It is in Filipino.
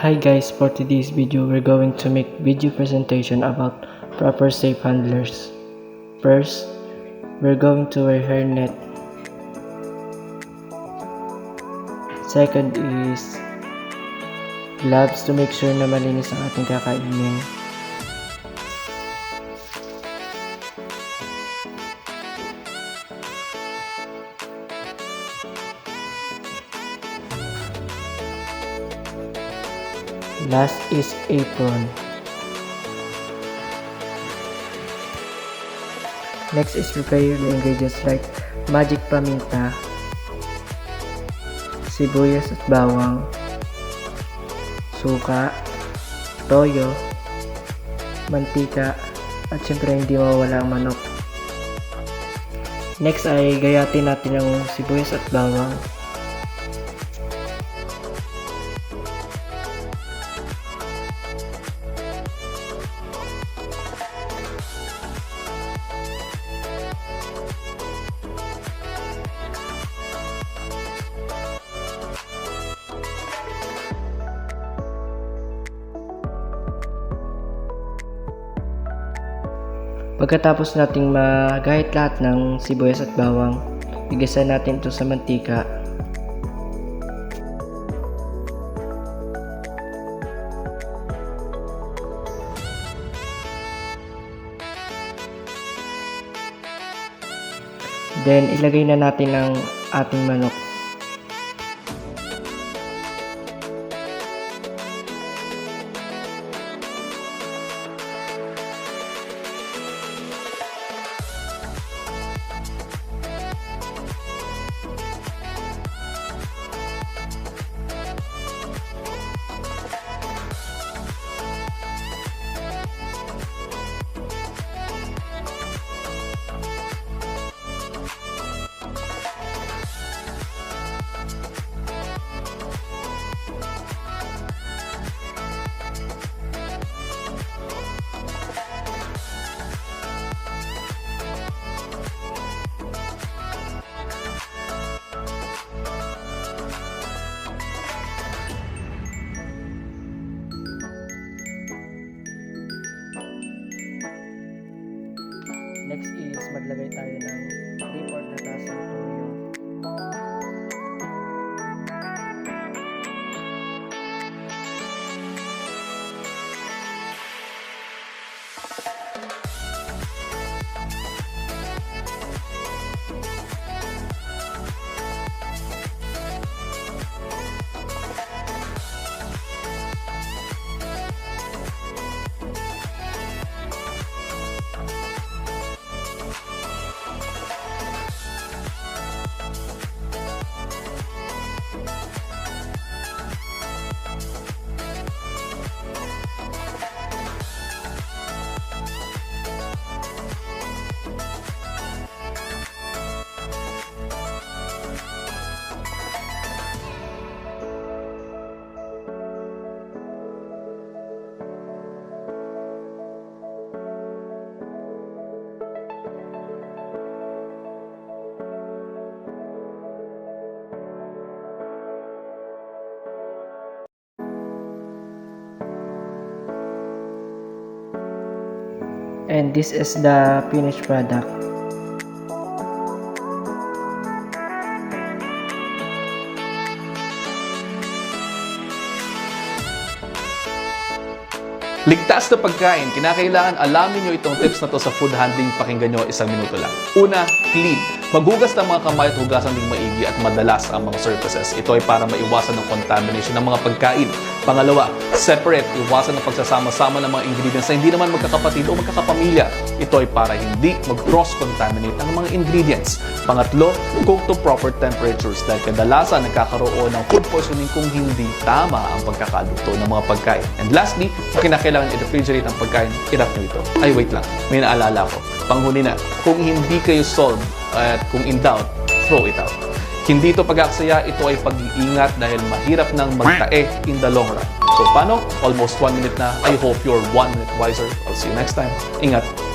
Hi guys, for today's video we're going to make video presentation about proper safe handlers. First, we're going to wear hairnet. Second is gloves to make sure na malinis ang ating kakainin. Last is apron. Next is prepare the ingredients like magic paminta, sibuyas at bawang, suka, toyo, mantika, at syempre hindi mawawala ang manok. Next ay gayatin natin ang sibuyas at bawang. Pagkatapos nating magahit lahat ng sibuyas at bawang, igisa natin ito sa mantika. Then ilagay na natin ang ating manok. Next is maglagay tayo ng 3/4 na tasa ng toyo. And this is the finished product. Ligtas na pagkain. Kinakailangan alamin nyo itong tips na to sa food handling. Pakinggan nyo 1 minuto lang. Una, clean. Maghugas ng mga kamay at hugasan ding maigi at madalas ang mga surfaces. Ito ay para maiwasan ng contamination ng mga pagkain. Pangalawa, separate. Iwasan ang pagsasama-sama ng mga ingredients na hindi naman magkakapatid o magkakapamilya. Ito ay para hindi mag-cross-contaminate ang mga ingredients. Pangatlo, cook to proper temperatures dahil kadalasan nagkakaroon ng food poisoning kung hindi tama ang pagkakaluto ng mga pagkain. And lastly, kung kinakailangan i-refrigerate ang pagkain, i-wrap nyo ito. Ay, wait lang. May naalala ko. Panghuli na, kung hindi kayo solve at kung in doubt, throw it out. Hindi ito pag-aksaya, ito ay pag-iingat dahil mahirap nang magtae in the long run. So paano? Almost 1 minute na. I hope you're 1 minute wiser. I'll see you next time. Ingat!